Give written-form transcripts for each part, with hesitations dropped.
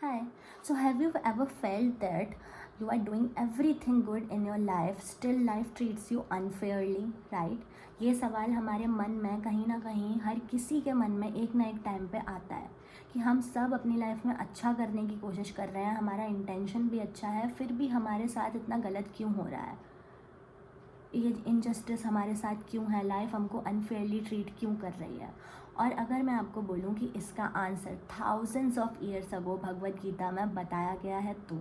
Hi. So, have you ever felt that you are doing everything good in your life, still life treats you unfairly, right? ये सवाल हमारे मन में कहीं ना कहीं हर किसी के मन में एक ना एक टाइम पे आता है कि हम सब अपनी लाइफ में अच्छा करने की कोशिश कर रहे हैं, हमारा इंटेंशन भी अच्छा है, फिर भी हमारे साथ इतना गलत क्यों हो रहा है, ये इनजस्टिस हमारे साथ क्यों है, लाइफ हमको अनफेयरली ट्रीट क्यों कर रही है। और अगर मैं आपको बोलूँ कि इसका answer thousands of years ago Bhagavad Gita में बताया गया है तो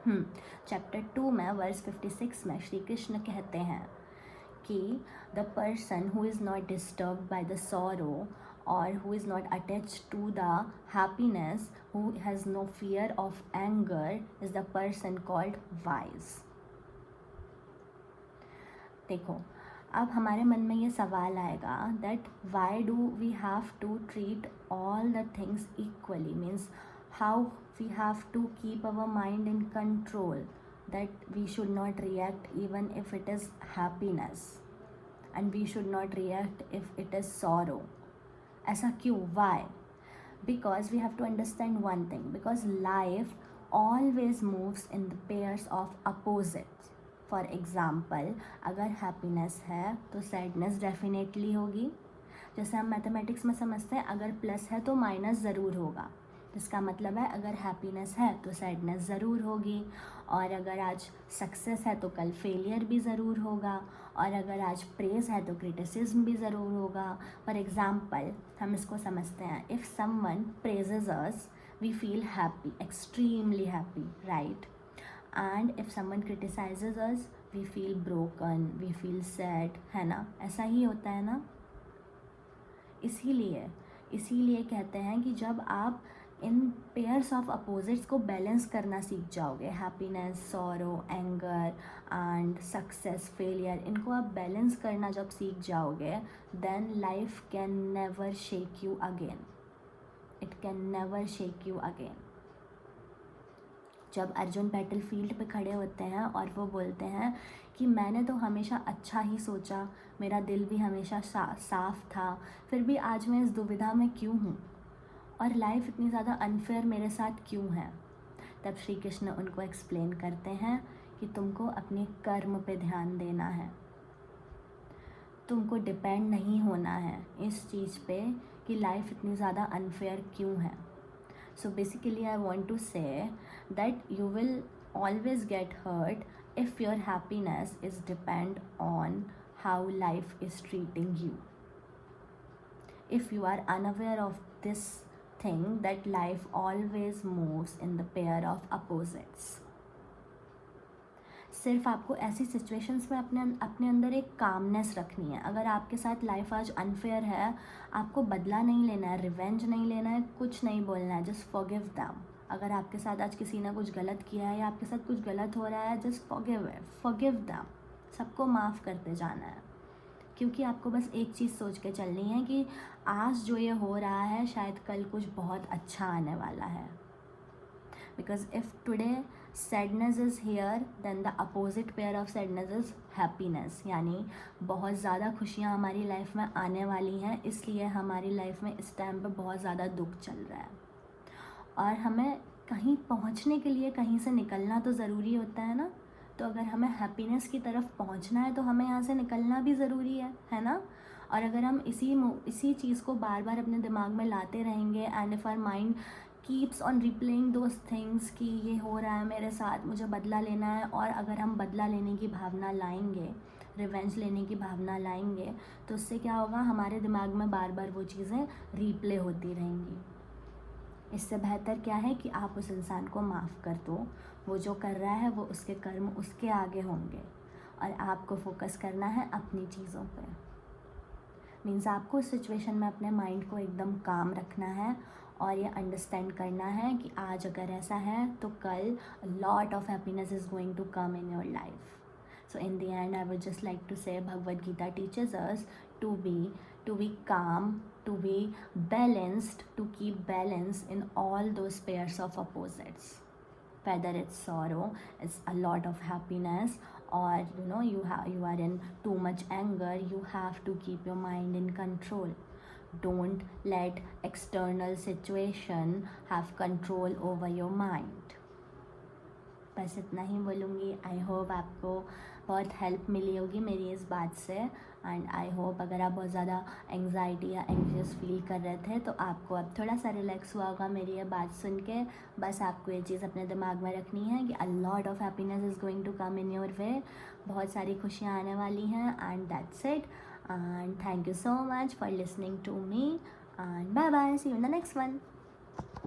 चैप्टर 2 में वर्स 56 में श्री कृष्ण कहते हैं कि the person who is not disturb by the sorrow और who is not attach to the happiness, who has no fear of anger, is the person called wise. देखो, अब हमारे मन में ये सवाल आएगा that why do we have to treat all the things equally, means how we have to keep our mind in control, that we should not react even if it is happiness and we should not react if it is sorrow. ऐसा क्यों, why? Because we have to understand one thing, because life always moves in the pairs of opposites. For example, अगर happiness है तो sadness definitely होगी। जैसे हम mathematics में समझते हैं, अगर प्लस है तो माइनस ज़रूर होगा, जिसका मतलब है अगर हैप्पीनेस है तो सैडनेस ज़रूर होगी। और अगर आज सक्सेस है तो कल फेलियर भी ज़रूर होगा, और अगर आज प्रेज़ है तो क्रिटिसिज्म भी ज़रूर होगा। फॉर एग्ज़ाम्पल, हम इसको समझते हैं, if someone praises us we feel happy, extremely happy, right? And if someone criticizes us we feel broken, we feel sad, है ना? ऐसा ही होता है ना? इसीलिए कहते हैं कि जब आप इन पेयर्स ऑफ अपोजिट्स को बैलेंस करना सीख जाओगे, happiness, sorrow, anger and success, failure, इनको आप बैलेंस करना जब सीख जाओगे, then life can never shake you again, it can never shake you again. जब अर्जुन बैटल फील्ड पे खड़े होते हैं और वो बोलते हैं कि मैंने तो हमेशा अच्छा ही सोचा, मेरा दिल भी हमेशा साफ था, फिर भी आज मैं इस दुविधा में क्यों हूँ और लाइफ इतनी ज़्यादा अनफेयर मेरे साथ क्यों है, तब श्री कृष्ण उनको एक्सप्लेन करते हैं कि तुमको अपने कर्म पे ध्यान देना है, तुमको डिपेंड नहीं होना है इस चीज़ पे कि लाइफ इतनी ज़्यादा अनफेयर क्यों है। So basically I want to say that you will always get hurt if your happiness is depend on how life is treating you. If you are unaware of this thing, that life always moves in the pair of opposites. सिर्फ आपको ऐसी situations में अपने अंदर एक calmness रखनी है। अगर आपके साथ लाइफ आज अनफेयर है, आपको बदला नहीं लेना है, रिवेंज नहीं लेना है, कुछ नहीं बोलना है, जस्ट फॉरगिव देम। अगर आपके साथ आज किसी ने कुछ गलत किया है या आपके साथ कुछ गलत हो रहा है, जस्ट फॉरगिव देम, सबको माफ़ करते जाना है। क्योंकि आपको बस एक चीज़ सोच के चलनी है कि आज जो ये हो रहा है शायद कल कुछ बहुत अच्छा आने वाला है। Because if today sadness is here, then the opposite pair of sadness is happiness, यानी बहुत ज़्यादा खुशियाँ हमारी लाइफ में आने वाली हैं, इसलिए हमारी लाइफ में इस टाइम पे बहुत ज़्यादा दुख चल रहा है। और हमें कहीं पहुँचने के लिए कहीं से निकलना तो ज़रूरी होता है ना, तो अगर हमें हैप्पीनेस की तरफ पहुँचना है तो हमें यहाँ से निकलना भी ज़रूरी है ना। और अगर हम इसी चीज़ को बार बार अपने दिमाग में लाते रहेंगे, and if our mind keeps on replaying those things कि ये हो रहा है मेरे साथ, मुझे बदला लेना है, और अगर हम बदला लेने की भावना लाएंगे, रिवेंज लेने की भावना लाएंगे, तो उससे क्या होगा, हमारे दिमाग में बार बार वो चीज़ें रिप्ले होती रहेंगी। इससे बेहतर क्या है कि आप उस इंसान को माफ़ कर दो, वो जो कर रहा है वो उसके कर्म उसके आगे होंगे, और आपको फोकस करना है अपनी चीज़ों पे। मीन्स आपको उस सिचुएशन में अपने माइंड को एकदम काम रखना है और ये अंडरस्टैंड करना है कि आज अगर ऐसा है तो कल lot of happiness is going to come in your life. So in the end, I would just like to say Bhagavad Gita teaches us to be calm, to be balanced, to keep balance in all those pairs of opposites. Whether it's sorrow, it's a lot of happiness, or you are in too much anger, you have to keep your mind in control. Don't let external situation have control over your mind. बस इतना ही बोलूँगी. I hope आपको बहुत help मिली होगी मेरी इस बात से. एंड आई होप अगर आप बहुत ज़्यादा एंग्जाइटी या एंग्जियस फील कर रहे थे तो आपको अब थोड़ा सा रिलैक्स हुआ होगा मेरी ये बात सुन के. बस आपको ये चीज़ अपने दिमाग में रखनी है कि a lot of happiness is going to come in your way. बहुत सारी खुशियाँ आने वाली हैं. And that's it. And thank you so much for listening to me. And bye bye. See you in the next one.